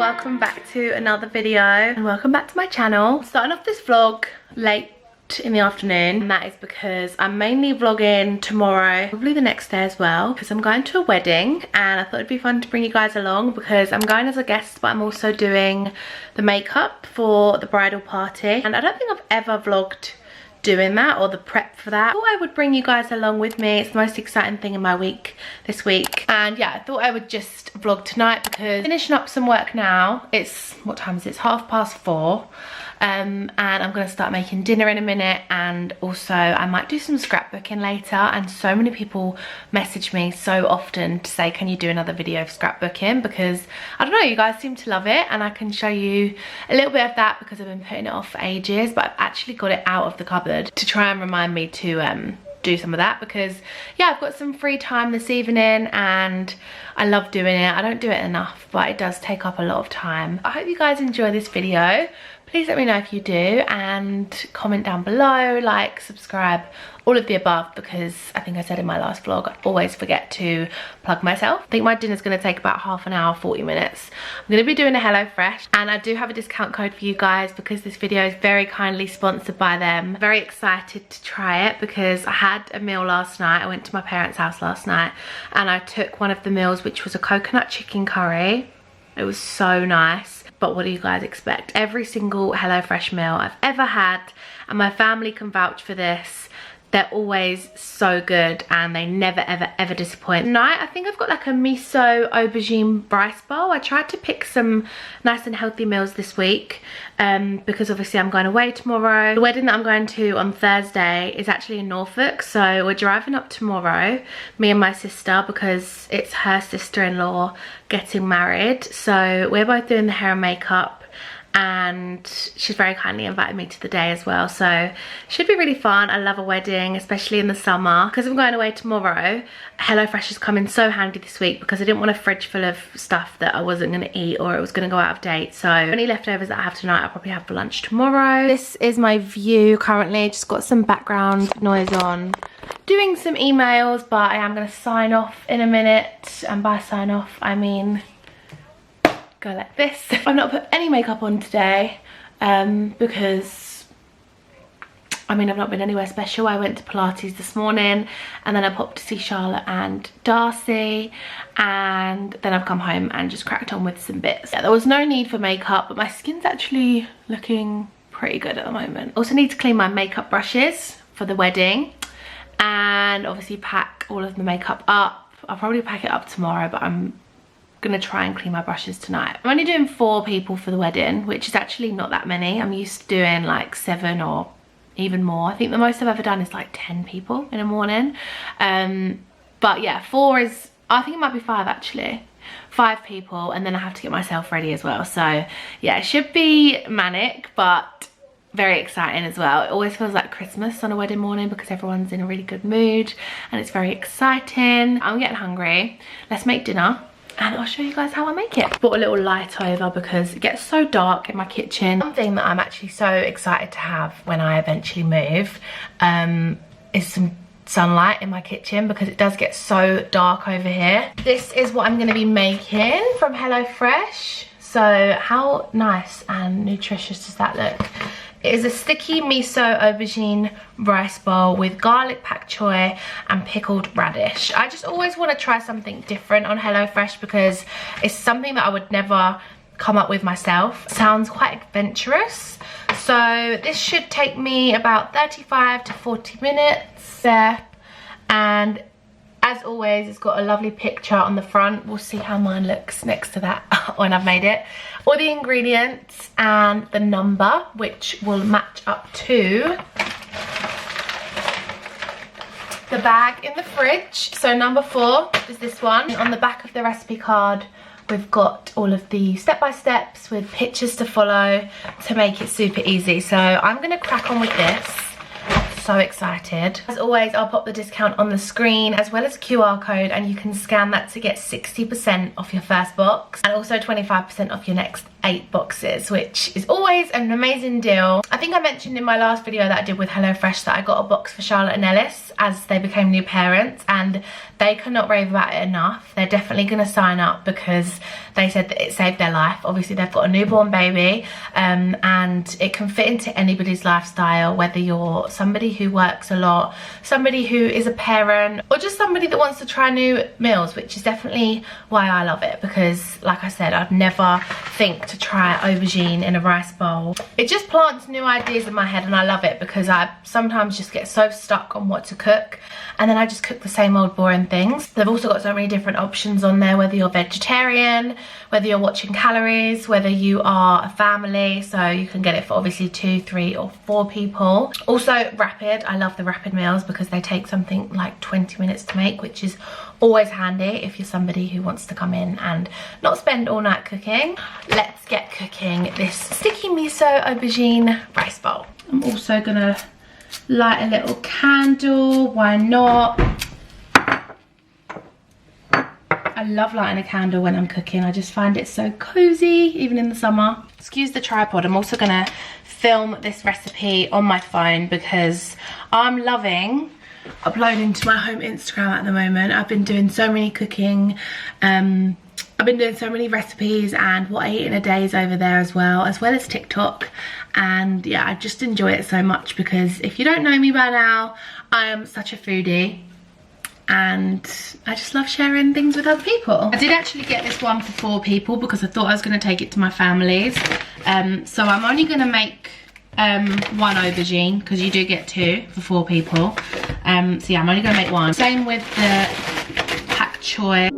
welcome back to another video and welcome back to my channel. Starting off this vlog late in the afternoon, and that is because I'm mainly vlogging tomorrow, probably the next day as well, because I'm going to a wedding and I thought it'd be fun to bring you guys along because I'm going as a guest, but I'm also doing the makeup for the bridal party, and I don't think I've ever vlogged doing that or the prep for that. I thought I would bring you guys along with me. It's the most exciting thing in my week this week, and yeah, I thought I would just vlog tonight because finishing up some work now. It's, what time is it? It's 4:30. And I'm gonna start making dinner in a minute, and also I might do some scrapbooking later. And so many people message me so often to say, can you do another video of scrapbooking, because I don't know, you guys seem to love it, and I can show you a little bit of that because I've been putting it off for ages, but I've actually got it out of the cupboard to try and remind me to do some of that, because yeah, I've got some free time this evening and I love doing it. I don't do it enough, but it does take up a lot of time. I hope you guys enjoy this video. Please let me know if you do, and comment down below, like, subscribe, all of the above, because I think I said in my last vlog, I always forget to plug myself. I think my dinner's gonna take about half an hour, 40 minutes. I'm gonna be doing a HelloFresh, and I do have a discount code for you guys because this video is very kindly sponsored by them. Very excited to try it because I had a meal last night. I went to my parents' house last night and I took one of the meals, which was a coconut chicken curry. It was so nice. But what do you guys expect? Every single HelloFresh meal I've ever had, and my family can vouch for this, they're always so good and they never ever disappoint. Tonight I think I've got like a miso aubergine rice bowl. I tried to pick some nice and healthy meals this week because obviously I'm going away tomorrow. The wedding that I'm going to on Thursday is actually in Norfolk, so we're driving up tomorrow, me and my sister, because it's her sister-in-law getting married. So we're both doing the hair and makeup, and she's very kindly invited me to the day as well, so should be really fun. I love a wedding, especially in the summer. Because I'm going away tomorrow, HelloFresh has come in so handy this week because I didn't want a fridge full of stuff that I wasn't going to eat or it was going to go out of date. So any leftovers that I have tonight I'll probably have for lunch tomorrow. This is my view currently, just got some background noise on, doing some emails, but I am going to sign off in a minute, and by sign off I mean go like this. I've not put any makeup on today because I mean, I've not been anywhere special. I went to Pilates this morning and then I popped to see Charlotte and Darcy, and then I've come home and just cracked on with some bits. Yeah, there was no need for makeup, but my skin's actually looking pretty good at the moment. Also need to clean my makeup brushes for the wedding and obviously pack all of the makeup up. I'll probably pack it up tomorrow, but I'm gonna try and clean my brushes tonight. I'm only doing 4 people for the wedding, which is actually not that many. I'm used to doing like 7 or even more. I think the most I've ever done is like 10 people in a morning. But yeah, 4 is, I think it might be 5 actually. 5 people, and then I have to get myself ready as well. So yeah, it should be manic, but very exciting as well. It always feels like Christmas on a wedding morning because everyone's in a really good mood and it's very exciting. I'm getting hungry. Let's make dinner and I'll show you guys how I make it. Brought a little light over because it gets so dark in my kitchen. One thing that I'm actually so excited to have when I eventually move is some sunlight in my kitchen because it does get so dark over here. This is what I'm going to be making from HelloFresh. So how nice and nutritious does that look? It is a sticky miso aubergine rice bowl with garlic pak choy and pickled radish. I just always want to try something different on HelloFresh because it's something that I would never come up with myself. Sounds quite adventurous. So this should take me about 35 to 40 minutes there. And as always, it's got a lovely picture on the front. We'll see how mine looks next to that when I've made it. All the ingredients and the number, which will match up to the bag in the fridge. So number 4 is this one. On the back of the recipe card, we've got all of the step-by-steps with pictures to follow to make it super easy. So I'm going to crack on with this. So excited. As always, I'll pop the discount on the screen as well as QR code, and you can scan that to get 60% off your first box and also 25% off your next 8 boxes, which is always an amazing deal. I think I mentioned in my last video that I did with HelloFresh that I got a box for Charlotte and Ellis as they became new parents, and they cannot rave about it enough. They're definitely going to sign up because they said that it saved their life. Obviously they've got a newborn baby, and it can fit into anybody's lifestyle, whether you're somebody who works a lot, somebody who is a parent, or just somebody that wants to try new meals, which is definitely why I love it, because like I said, I'd never think to try aubergine in a rice bowl. It just plants new ideas in my head, and I love it because I sometimes just get so stuck on what to cook, and then I just cook the same old boring things. They've also got so many different options on there, whether you're vegetarian, whether you're watching calories, whether you are a family, so you can get it for obviously 2, 3 or 4 people. Also rapid, I love the rapid meals because they take something like 20 minutes to make, which is always handy if you're somebody who wants to come in and not spend all night cooking. Let's get cooking this sticky miso aubergine rice bowl. I'm also gonna light a little candle, why not? I love lighting a candle when I'm cooking. I just find it so cozy, even in the summer. Excuse the tripod. I'm also gonna film this recipe on my phone because I'm loving uploading to my home Instagram at the moment. I've been doing so many cooking, I've been doing so many recipes, and what I eat in a day is over there as well as TikTok. And yeah, I just enjoy it so much because if you don't know me by now, I am such a foodie and I just love sharing things with other people. I did actually get this one for 4 people because I thought I was going to take it to my families. So I'm only going to make 1 aubergine because you do get 2 for 4 people. So yeah, I'm only going to make 1. Same with the pak choy.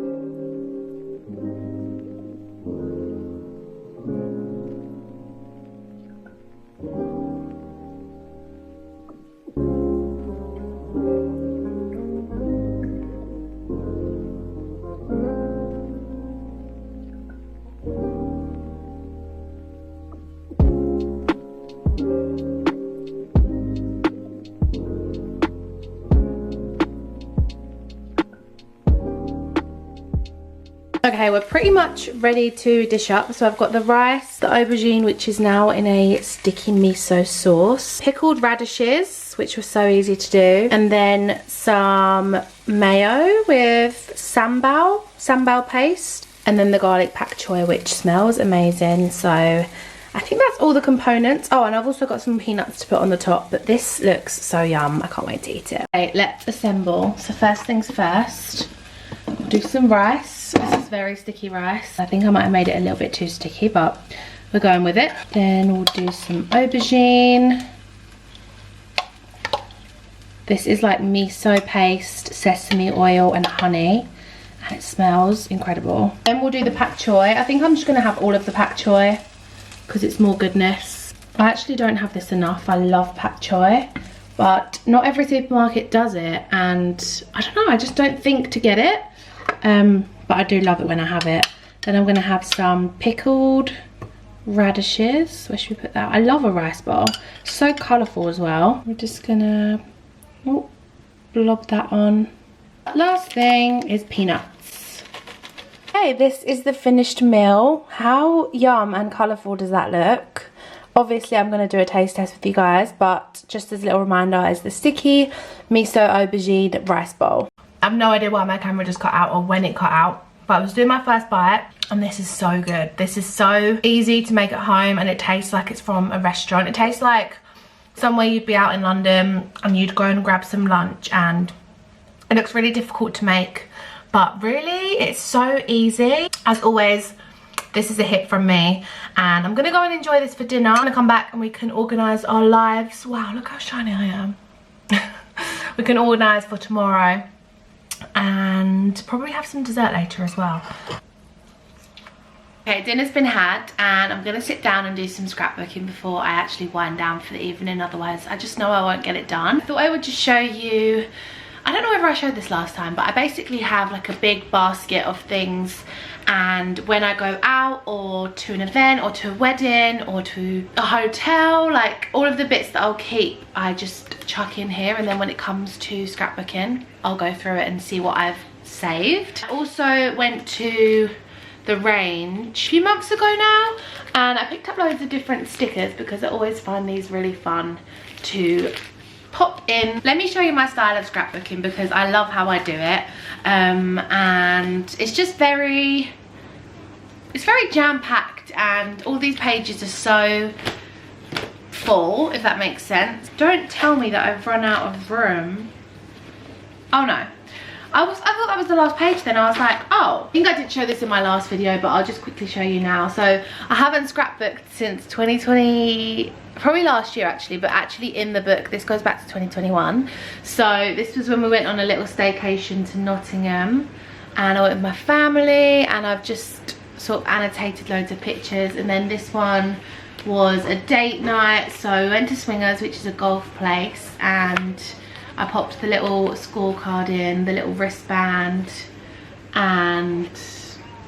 Okay, we're pretty much ready to dish up. So I've got the rice, the aubergine, which is now in a sticky miso sauce, pickled radishes, which was so easy to do, and then some mayo with sambal paste, and then the garlic pak choy, which smells amazing. So I think that's all the components. Oh, and I've also got some peanuts to put on the top, but this looks so yum. I can't wait to eat it. Okay, let's assemble. So first things first, do some rice. This is very sticky rice. I think I might have made it a little bit too sticky, but we're going with it. Then we'll do some aubergine. This is like miso paste, sesame oil and honey, and it smells incredible. Then we'll do the pak choy. I think I'm just gonna have all of the pak choy because it's more goodness. I actually don't have this enough. I love pak choy, but not every supermarket does it, and I don't know, I just don't think to get it. But I do love it when I have it. Then I'm going to have some pickled radishes. Where should we put that? I love a rice bowl. So colourful as well. We're just going to blob that on. Last thing is peanuts. Okay, this is the finished meal. How yum and colourful does that look? Obviously, I'm going to do a taste test with you guys, but just as a little reminder, is the sticky miso aubergine rice bowl. I have no idea why my camera just cut out or when it cut out, but I was doing my first bite and this is so good. This is so easy to make at home and it tastes like it's from a restaurant. It tastes like somewhere you'd be out in London and you'd go and grab some lunch, and it looks really difficult to make, but really it's so easy. As always, this is a hit from me, and I'm gonna go and enjoy this for dinner. I'm gonna come back and we can organise our lives. Wow, look how shiny I am. We can organise for tomorrow and probably have some dessert later as well. Okay, dinner's been had and I'm gonna sit down and do some scrapbooking before I actually wind down for the evening, otherwise I just know I won't get it done. I thought I would just show you, I don't know whether I showed this last time, but I basically have like a big basket of things, and when I go out or to an event or to a wedding or to a hotel, like all of the bits that I'll keep I just chuck in here, and then when it comes to scrapbooking I'll go through it and see what I've saved. I also went to the range a few months ago now, and I picked up loads of different stickers because I always find these really fun to pop in. Let me show you my style of scrapbooking because I love how I do it, and it's just very jam-packed, and all these pages are so full, if that makes sense. Don't tell me that I've run out of room. Oh no, I thought that was the last page then. I was like, oh, I think I didn't show this in my last video, but I'll just quickly show you now. So I haven't scrapbooked since 2020, probably last year actually, but actually in the book this goes back to 2021. So this was when we went on a little staycation to Nottingham, and I went with my family, and I've just sort of annotated loads of pictures. And then this one was a date night, so we went to Swingers, which is a golf place, and I popped the little scorecard in, the little wristband, and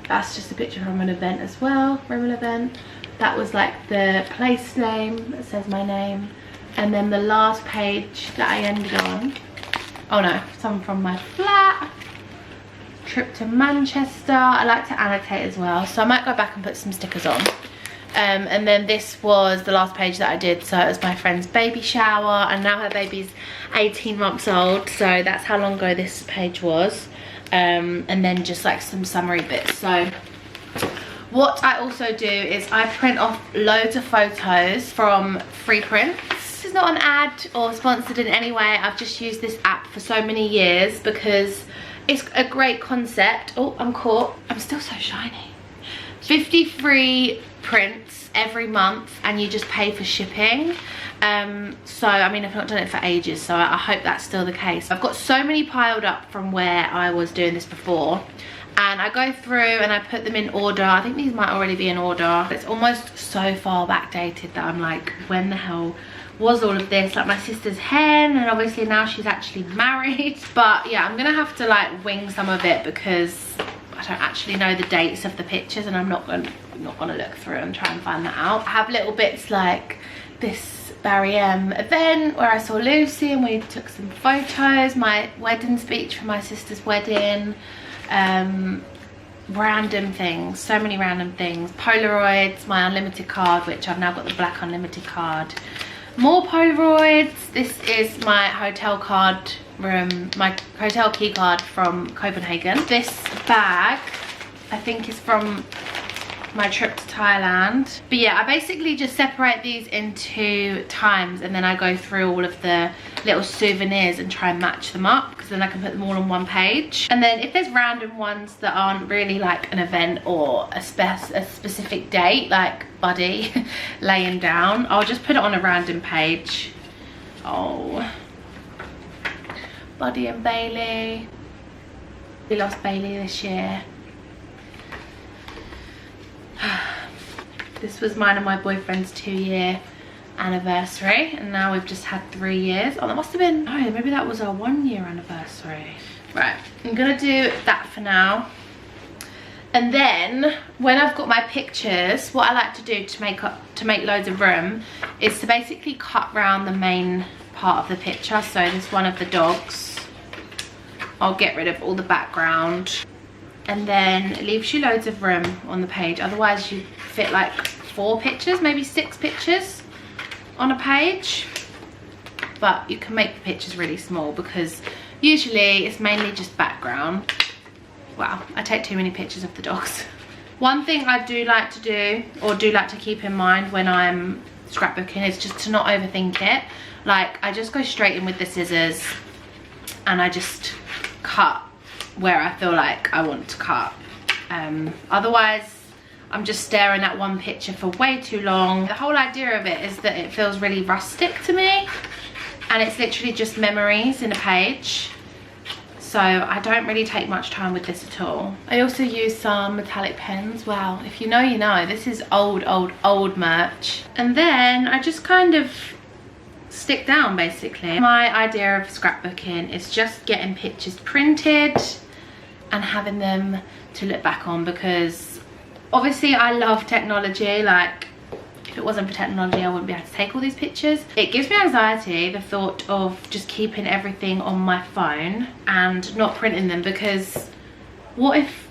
that's just a picture from an event as well, from an event. That was like the place name that says my name, and then the last page that I ended on, oh no, some from my flat, trip to Manchester. I like to annotate as well, so I might go back and put some stickers on. And then this was the last page that I did, so it was my friend's baby shower, and now her baby's 18 months old, so that's how long ago this page was. And then just like some summary bits. So what I also do is I print off loads of photos from free prints. This is not an ad or sponsored in any way. I've just used this app for so many years because it's a great concept. Oh, I'm caught. I'm still so shiny. 50 free prints every month, and you just pay for shipping. So I mean, I've not done it for ages, so I hope that's still the case. I've got so many piled up from where I was doing this before, and I go through and I put them in order. I think these might already be in order. It's almost so far backdated that I'm like, when the hell was all of this? Like my sister's hen, and obviously now she's actually married. But yeah, I'm gonna have to like wing some of it because I don't actually know the dates of the pictures, and I'm not gonna look through and try and find that out. I have little bits like this Barry M event where I saw Lucy and we took some photos, my wedding speech for my sister's wedding, random things, so many random things, Polaroids, my unlimited card, which I've now got the black unlimited card, more Polaroids. This is my hotel card room, my hotel key card from Copenhagen. This bag I think is from my trip to Thailand. But yeah, I basically just separate these into times, and then I go through all of the little souvenirs and try and match them up, because then I can put them all on one page. And then if there's random ones that aren't really like an event or a specific date, like Buddy laying down, I'll just put it on a random page. Oh, Buddy and Bailey. We lost Bailey this year. This was mine and my boyfriend's 2-year anniversary, and now we've just had 3 years. Oh, that must have been, oh, maybe that was our 1-year anniversary. Right, I'm gonna do that for now. And then when I've got my pictures, what I like to do to make loads of room is to basically cut round the main part of the picture. So this one of the dogs, I'll get rid of all the background, and then it leaves you loads of room on the page. Otherwise you fit like 4 pictures, maybe 6 pictures on a page. But you can make the pictures really small because usually it's mainly just background. Wow, I take too many pictures of the dogs. One thing I do like to do, or do like to keep in mind when I'm scrapbooking, is just to not overthink it. Like, I just go straight in with the scissors and I just cut where I feel like I want to cut. Otherwise I'm just staring at one picture for way too long. The whole idea of it is that it feels really rustic to me, and it's literally just memories in a page. So I don't really take much time with this at all. I also use some metallic pens. Wow, if you know, you know. This is old merch. And then I just kind of stick down, basically. My idea of scrapbooking is just getting pictures printed and having them to look back on, because obviously I love technology. Like, if it wasn't for technology, I wouldn't be able to take all these pictures. It gives me anxiety, the thought of just keeping everything on my phone and not printing them, because what if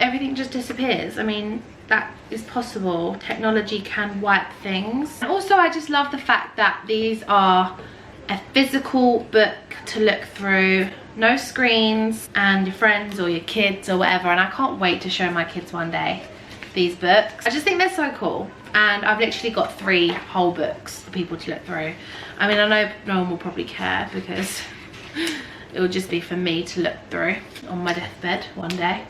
everything just disappears. I mean, that is possible. Technology can wipe things. And also, I just love the fact that these are a physical book to look through, no screens, and your friends or your kids or whatever. And I can't wait to show my kids one day these books. I just think they're so cool, and I've literally got 3 whole books for people to look through. I mean, I know no one will probably care because it will just be for me to look through on my deathbed one day.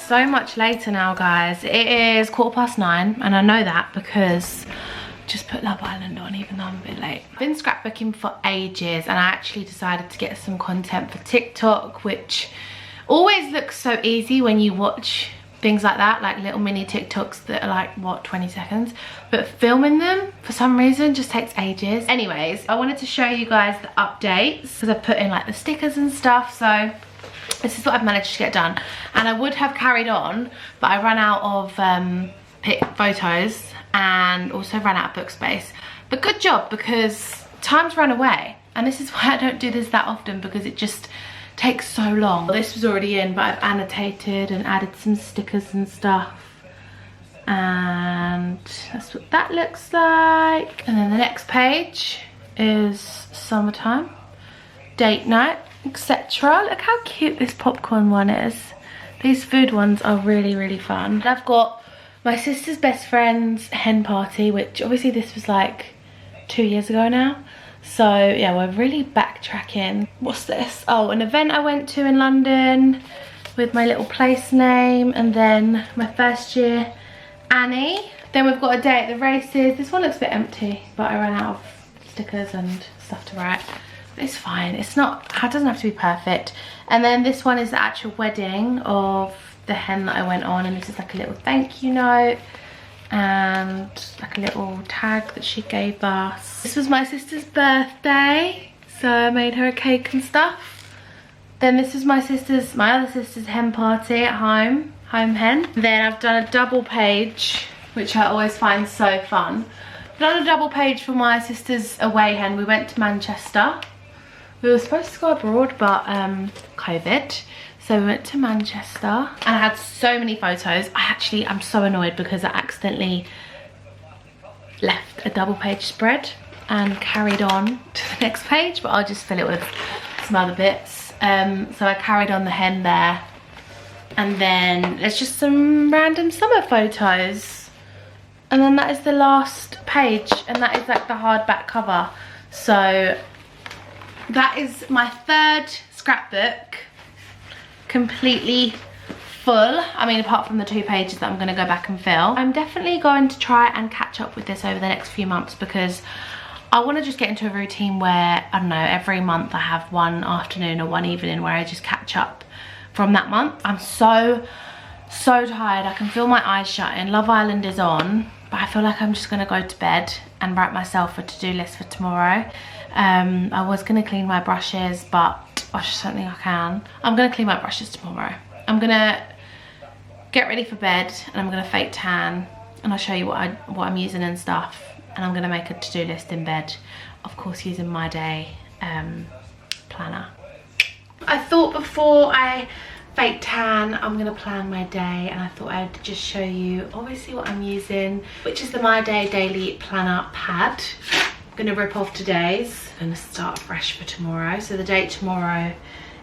So much later now, guys. It is 9:15, and I know that because I just put Love Island on, even though I'm a bit late. I've been scrapbooking for ages, and I actually decided to get some content for TikTok, which always looks so easy when you watch things like that, like little mini TikToks that are like, what, 20 seconds? But filming them, for some reason, just takes ages. Anyways, I wanted to show you guys the updates because I put in like the stickers and stuff, so this is what I've managed to get done. And I would have carried on, but I ran out of photos and also ran out of book space. But good job, because time's run away. And this is why I don't do this that often, because it just takes so long. This was already in, but I've annotated and added some stickers and stuff. And that's what that looks like. And then the next page is summertime, date night, etc. Look how cute this popcorn one is. These food ones are really, really fun. And I've got my sister's best friend's hen party, which obviously this was like 2 years ago now. So yeah, we're really backtracking. What's this? Oh, an event I went to in London with my little place name, and then my first year Annie. Then we've got a day at the races. This one looks a bit empty, but I ran out of stickers and stuff to write. It's fine, it's not, it doesn't have to be perfect. And then this one is the actual wedding of the hen that I went on, and this is like a little thank you note and like a little tag that she gave us. This was my sister's birthday, so I made her a cake and stuff. Then this is my other sister's hen party at home hen. Then I've done a double page, which I always find so fun. I've done a double page for my sister's away hen. We went to Manchester. We were supposed to go abroad, but COVID. So we went to Manchester, and I had so many photos. I'm so annoyed because I accidentally left a double page spread and carried on to the next page, but I'll just fill it with some other bits. So I carried on the hen there. And then there's just some random summer photos. And then that is the last page, and that is like the hardback cover. So that is my 3rd scrapbook, completely full. I mean, apart from the 2 pages that I'm going to go back and fill. I'm definitely going to try and catch up with this over the next few months, because I want to just get into a routine where, I don't know, every month I have one afternoon or one evening where I just catch up from that month. I'm so tired. I can feel my eyes shutting. Love Island is on, but I feel like I'm just going to go to bed and write myself a to-do list for tomorrow. I was going to clean my brushes, but I just don't think I can. I'm going to clean my brushes tomorrow. I'm going to get ready for bed, and I'm going to fake tan, and I'll show you what I'm using and stuff. And I'm going to make a to-do list in bed, of course using my day planner. I thought before I fake tan, I'm going to plan my day, and I thought I'd just show you obviously what I'm using, which is the My Day Daily Planner pad. I'm going to rip off today's. I'm going to start fresh for tomorrow. So the date tomorrow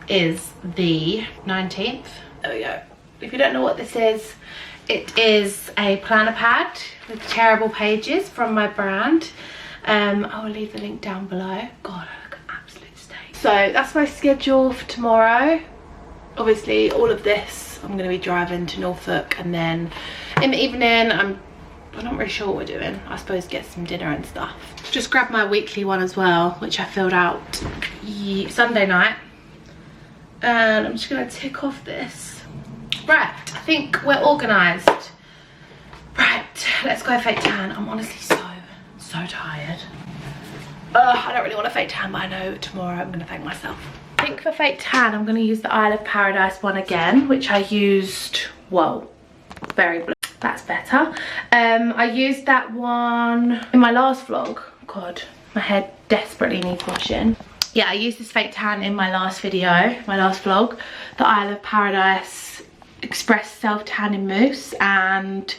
is the 19th. There we go. If you don't know what this is, it is a planner pad with tearable pages from my brand. I will leave the link down below. God, I look an absolute state. So that's my schedule for tomorrow. Obviously all of this, I'm going to be driving to Norfolk, and then in the evening I'm not really sure what we're doing. I suppose get some dinner and stuff. Just grabbed my weekly one as well, which I filled out Sunday night, and I'm just going to tick off this. Right, I think we're organised. Right, let's go fake tan. I'm honestly so tired. I don't really want to fake tan, but I know tomorrow I'm going to thank myself. think for fake tan, I'm going to use the Isle of Paradise one again, which I used, whoa, very blue. That's better. I used that one in my last vlog. God, my head desperately needs washing. Yeah, I used this fake tan in my last video, my last vlog. The Isle of Paradise Express Self Tanning Mousse, and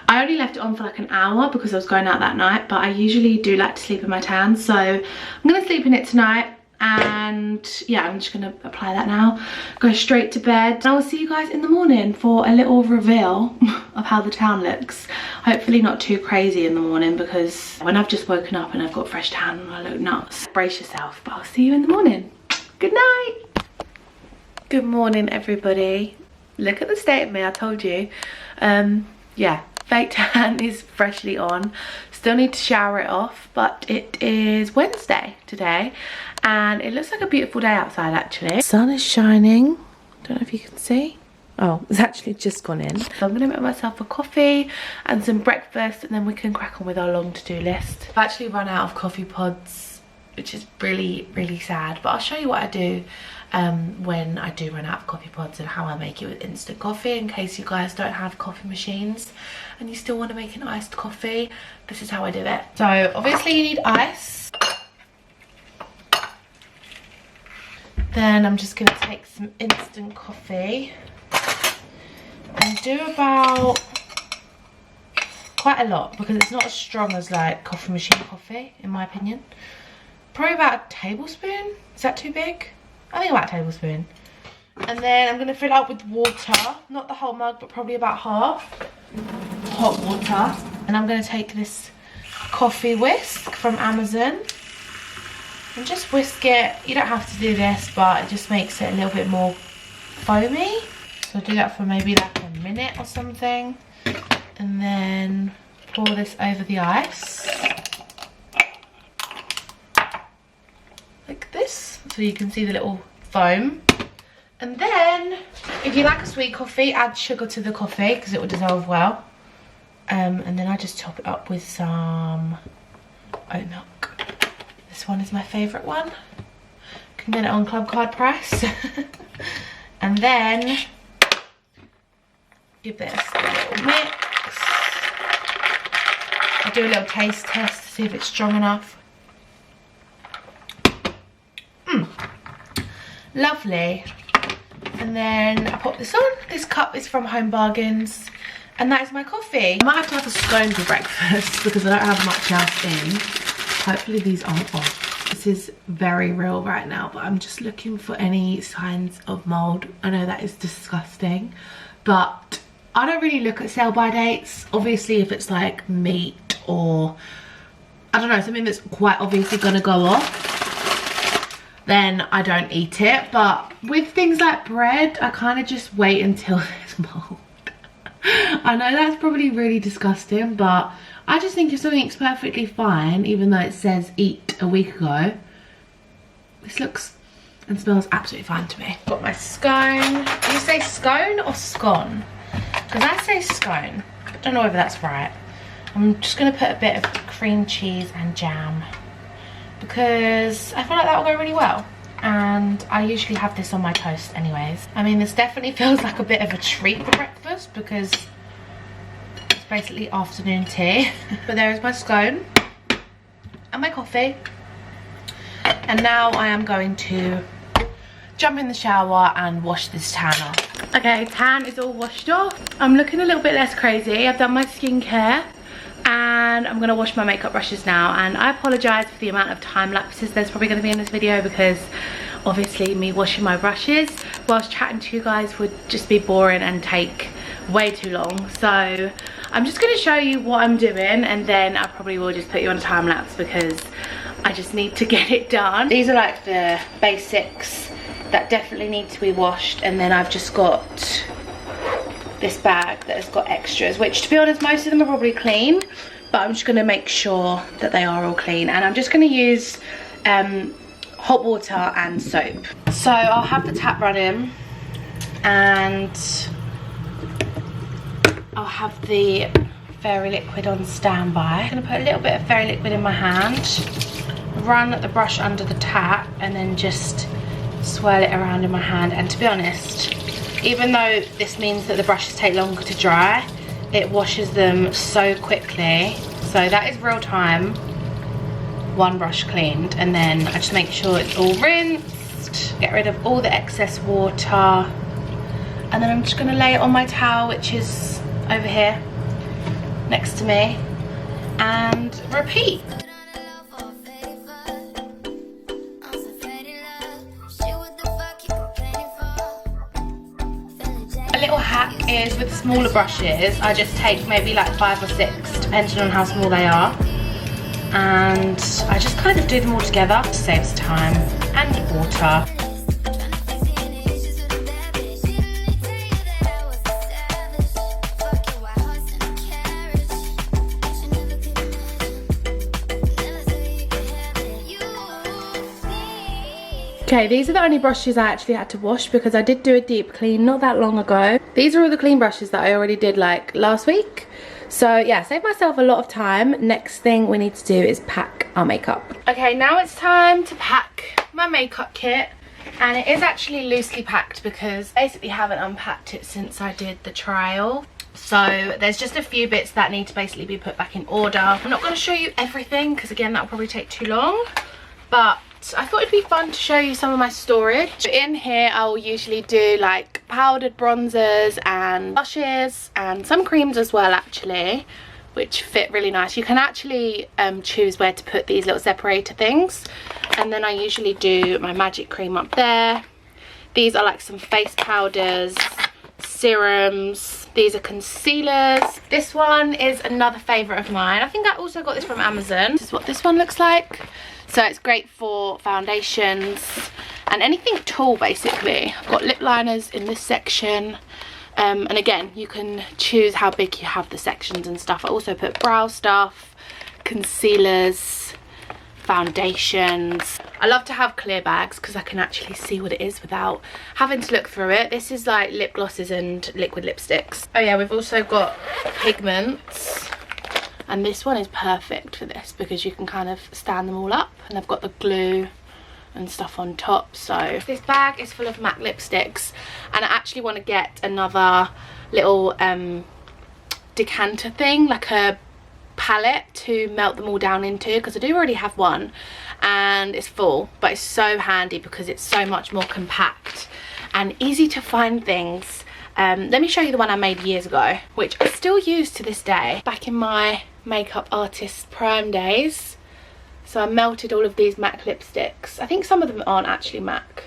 I only left it on for like an hour because I was going out that night, but I usually do like to sleep in my tan, so I'm gonna sleep in it tonight. And yeah, I'm just gonna apply that now, go straight to bed, and I will see you guys in the morning for a little reveal of how the tan looks. Hopefully not too crazy in the morning, because when I've just woken up and I've got fresh tan, I look nuts. Brace yourself, but I'll see you in the morning. Good night. Good morning, everybody. Look at the state of me, I told you. Yeah, fake tan is freshly on. Still need to shower it off, but it is Wednesday today and it looks like a beautiful day outside actually. The sun is shining. Don't know if you can see. Oh, it's actually just gone in. So I'm gonna make myself a coffee and some breakfast, and then we can crack on with our long to-do list. I've actually run out of coffee pods, which is really, really sad, but I'll show you what I do when I do run out of coffee pods and how I make it with instant coffee, in case you guys don't have coffee machines and you still want to make an iced coffee. This is how I do it. So obviously you need ice. Then I'm just going to take some instant coffee and do about quite a lot, because it's not as strong as like coffee machine coffee in my opinion. Probably about a tablespoon. Is that too big? I think about a tablespoon. And then I'm going to fill it up with water. Not the whole mug, but probably about half. Hot water. And I'm going to take this coffee whisk from Amazon and just whisk it. You don't have to do this, but it just makes it a little bit more foamy. So I'll do that for maybe like a minute or something. And then pour this over the ice. Like this, so you can see the little foam. And then if you like a sweet coffee, add sugar to the coffee because it will dissolve well. And then I just top it up with some oat milk. This one is my favourite one. You can get it on Club Card price. And then give this a little mix. I'll do a little taste test to see if it's strong enough. Lovely. And then I pop this on. This cup is from Home Bargains, and that is my coffee. I might have to have a scone for breakfast because I don't have much else in. Hopefully these aren't off. This is very real right now, but I'm just looking for any signs of mold. I know that is disgusting, but I don't really look at sell by dates. Obviously if it's like meat or I don't know, something that's quite obviously gonna go off, then I don't eat it. But with things like bread, I kind of just wait until there's mold. I know that's probably really disgusting, but I just think if something's perfectly fine, even though it says eat a week ago, this looks and smells absolutely fine to me. Got my scone. Do you say scone or scone? Because I say scone. I don't know whether that's right. I'm just going to put a bit of cream cheese and jam, because I feel like that will go really well, and I usually have this on my toast anyways. I mean, this definitely feels like a bit of a treat for breakfast because it's basically afternoon tea. But there is my scone and my coffee, and now I am going to jump in the shower and wash this tan off. Okay, tan is all washed off. I'm looking a little bit less crazy. I've done my skincare and I'm gonna wash my makeup brushes now, and I apologize for the amount of time lapses there's probably gonna be in this video, because obviously me washing my brushes whilst chatting to you guys would just be boring and take way too long. So I'm just gonna show you what I'm doing, and then I probably will just put you on a time lapse because I just need to get it done. These are like the basics that definitely need to be washed, and then I've just got this bag that has got extras, which to be honest most of them are probably clean, but I'm just going to make sure that they are all clean. And I'm just going to use hot water and soap. So I'll have the tap running, and I'll have the fairy liquid on standby. I'm going to put a little bit of fairy liquid in my hand, run the brush under the tap, and then just swirl it around in my hand. And to be honest, even though this means that the brushes take longer to dry, it washes them so quickly. So that is real time, one brush cleaned. And then I just make sure it's all rinsed, get rid of all the excess water, and then I'm just gonna lay it on my towel, which is over here next to me, and repeat. A little hack is with smaller brushes, I just take maybe like 5 or 6, depending on how small they are, and I just kind of do them all together. It saves time and water. Okay, these are the only brushes I actually had to wash because I did do a deep clean not that long ago. These are all the clean brushes that I already did like last week. So yeah, save myself a lot of time. Next thing we need to do is pack our makeup. Okay, now it's time to pack my makeup kit. And it is actually loosely packed because I basically haven't unpacked it since I did the trial. So there's just a few bits that need to basically be put back in order. I'm not going to show you everything because again, that'll probably take too long. But I thought it'd be fun to show you some of my storage. In here I will usually do like powdered bronzers and blushes and some creams as well actually, which fit really nice. You can actually choose where to put these little separator things. And then I usually do my magic cream up there. These are like some face powders, serums. These are concealers. This one is another favourite of mine. I think I also got this from Amazon. This is what this one looks like. So it's great for foundations and anything tall basically. I've got lip liners in this section. And again, you can choose how big you have the sections and stuff. I also put brow stuff, concealers, foundations. I love to have clear bags because I can actually see what it is without having to look through it. This is like lip glosses and liquid lipsticks. Oh yeah, we've also got pigments. And this one is perfect for this because you can kind of stand them all up, and I've got the glue and stuff on top. So this bag is full of MAC lipsticks, and I actually want to get another little decanter thing, like a palette to melt them all down into, because I do already have one and it's full, but it's so handy because it's so much more compact and easy to find things. Let me show you the one I made years ago, which I still use to this day, back in my makeup artist prime days. So I melted all of these MAC lipsticks. I think some of them aren't actually MAC,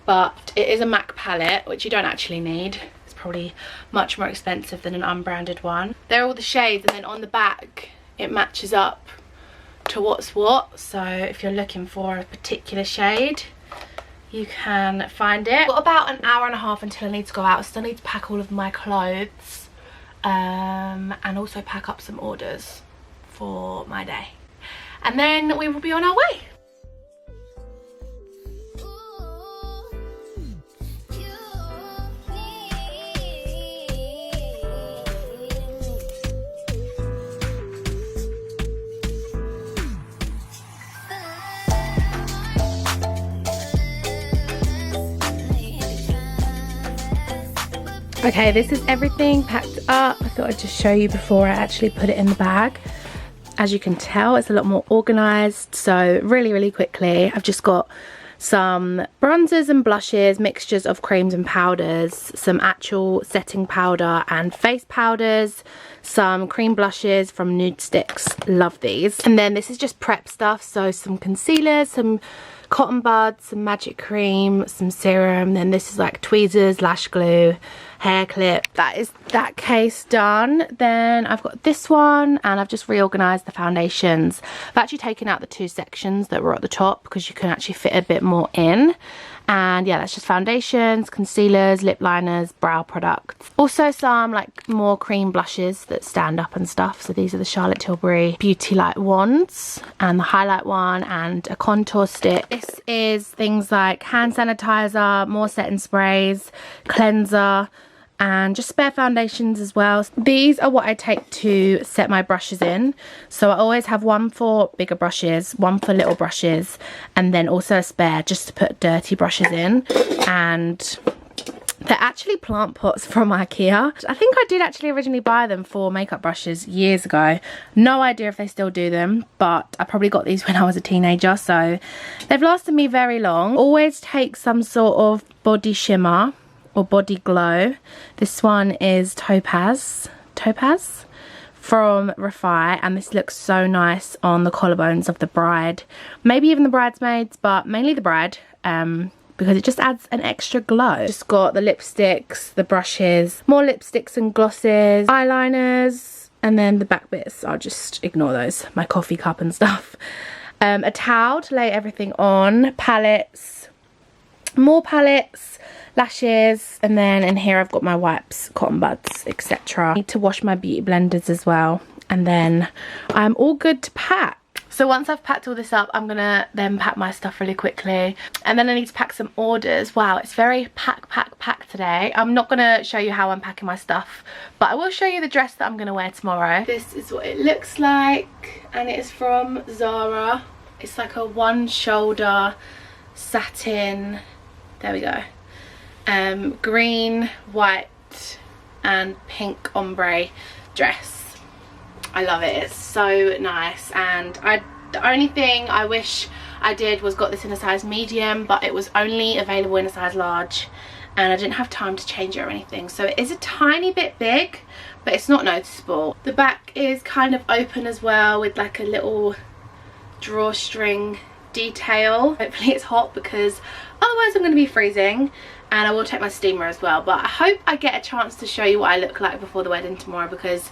but it is a MAC palette, which you don't actually need. It's probably much more expensive than an unbranded one. They're all the shades, and then on the back it matches up to what's what. So if you're looking for a particular shade, you can find it. I've got about an hour and a half until I need to go out. I still need to pack all of my clothes and also pack up some orders for my day, and then we will be on our way. Okay, this is everything packed up. I thought I'd just show you before I actually put it in the bag. As you can tell, it's a lot more organized. So really quickly, I've just got some bronzers and blushes, mixtures of creams and powders, some actual setting powder and face powders, some cream blushes from Nude Sticks, love these. And then this is just prep stuff, so some concealers, some cotton buds, some magic cream, some serum. Then this is like tweezers, lash glue, hair clip. That is that case done. Then I've got this one, and I've just reorganized the foundations. I've actually taken out the 2 sections that were at the top because you can actually fit a bit more in. And yeah, that's just foundations, concealers, lip liners, brow products. Also some like more cream blushes that stand up and stuff. So these are the Charlotte Tilbury Beauty Light wands, and the highlight one, and a contour stick. This is things like hand sanitizer, more setting sprays, cleanser, and just spare foundations as well. These are what I take to set my brushes in. So I always have one for bigger brushes, one for little brushes, and then also a spare just to put dirty brushes in. And they're actually plant pots from IKEA. I think I did actually originally buy them for makeup brushes years ago. No idea if they still do them, but I probably got these when I was a teenager, so they've lasted me very long. Always take some sort of body shimmer or body glow. This one is Topaz from Refi, and this looks so nice on the collarbones of the bride, maybe even the bridesmaids, but mainly the bride, because it just adds an extra glow. Just got the lipsticks, the brushes, more lipsticks and glosses, eyeliners, and then the back bits, I'll just ignore those, my coffee cup and stuff. A towel to lay everything on, palettes, more palettes, lashes, and then in here I've got my wipes, cotton buds, etc. I need to wash my beauty blenders as well, and then I'm all good to pack. So once I've packed all this up, I'm gonna then pack my stuff really quickly, and then I need to pack some orders. Wow, it's very pack today. I'm not gonna show you how I'm packing my stuff, but I will show you the dress that I'm gonna wear tomorrow. This is what it looks like, and it is from Zara. It's like a one shoulder satin, there we go, green, white and pink ombre dress. I love it, it's so nice. And the only thing I wish I did was got this in a size medium, but it was only available in a size large and I didn't have time to change it or anything, so it is a tiny bit big, but it's not noticeable. The back is kind of open as well with like a little drawstring detail. Hopefully it's hot because otherwise I'm going to be freezing, and I will take my steamer as well. But I hope I get a chance to show you what I look like before the wedding tomorrow, because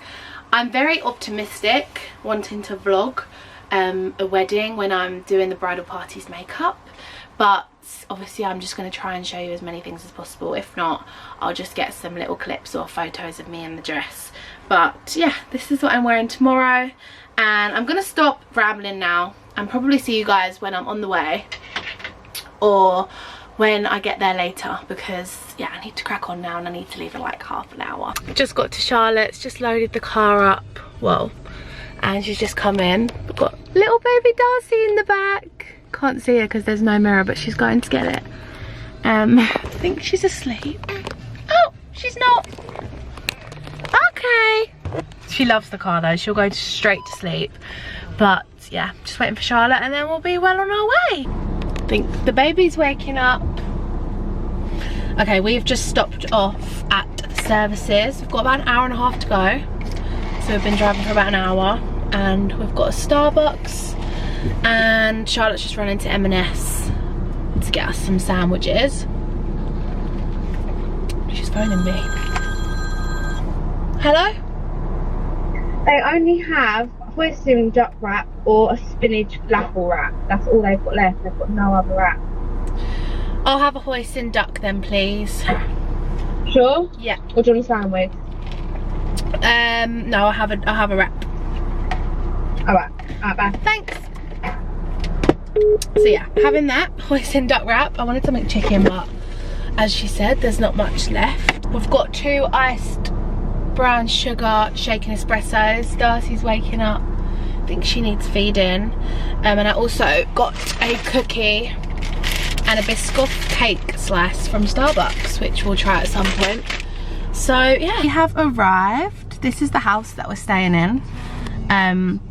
I'm very optimistic wanting to vlog a wedding when I'm doing the bridal party's makeup, but obviously I'm just going to try and show you as many things as possible. If not, I'll just get some little clips or photos of me in the dress. But yeah, this is what I'm wearing tomorrow, and I'm going to stop rambling now and probably see you guys when I'm on the way or when I get there later, because yeah, I need to crack on now and I need to leave in like half an hour. Just got to Charlotte's, just loaded the car up, well, and she's just come in. We've got little baby Darcy in the back. Can't see her because there's no mirror, but she's going to get it. I think she's asleep. Oh, she's not. Okay. She loves the car though, she'll go straight to sleep. But yeah, just waiting for Charlotte and then we'll be well on our way. I think the baby's waking up. Okay, we've just stopped off at the services. We've got about an hour and a half to go. So we've been driving for about an hour, and we've got a Starbucks, and Charlotte's just run into M&S to get us some sandwiches. She's phoning me. Hello? They only have hoisin duck wrap or a spinach falafel wrap. That's all they've got left. They've got no other wrap. I'll have a hoisin duck then, please. Sure? Yeah. Or do you want a sandwich? No, I'll have a wrap. Alright, bye. Thanks. So yeah, having that hoisin duck wrap. I wanted something chicken, but as she said, there's not much left. We've got 2 iced brown sugar shaken espressos. Darcy's waking up. I think she needs feeding. And I also got a cookie and a Biscoff cake slice from Starbucks, which we'll try at some point. So yeah, we have arrived. This is the house that we're staying in,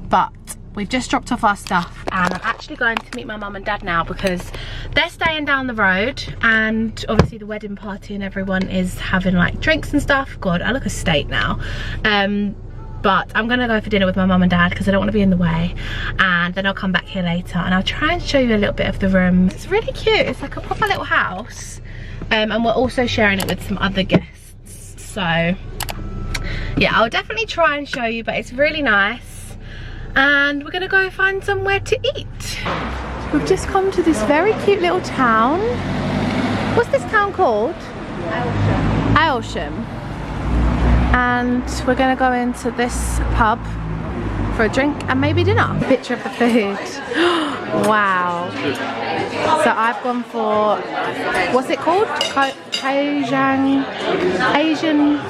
but we've just dropped off our stuff, and I'm actually going to meet my mum and dad now because they're staying down the road, and obviously the wedding party and everyone is having like drinks and stuff. God, I look a state now. But I'm gonna go for dinner with my mum and dad because I don't want to be in the way, and then I'll come back here later and I'll try and show you a little bit of the room. It's really cute. It's like a proper little house, and we're also sharing it with some other guests. So yeah, I'll definitely try and show you, but it's really nice, and we're gonna go find somewhere to eat. We've just come to this very cute little town. What's this town called? Aylsham. And we're gonna go into this pub for a drink and maybe dinner. Picture of the food. Wow. So I've gone for, what's it called? Asian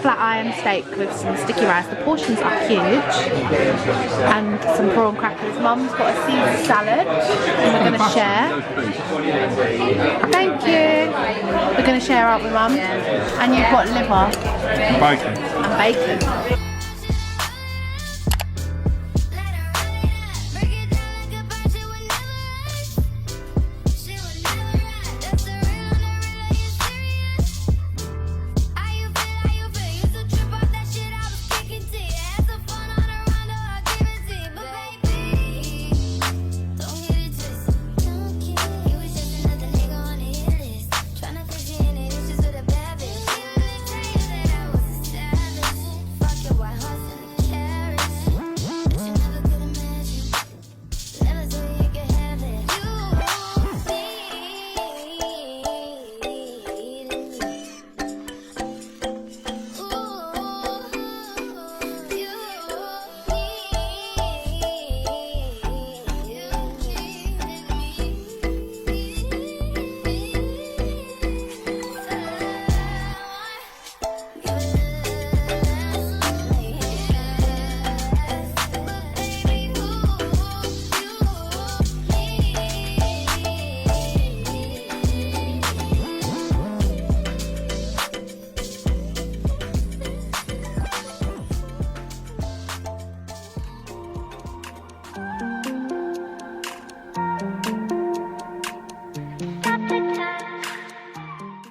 flat iron steak with some sticky rice. The portions are huge. And some prawn crackers. Mum's got a Caesar salad and we're going to share. Thank you. We're going to share out with Mum. And you've got liver. Bacon. And bacon.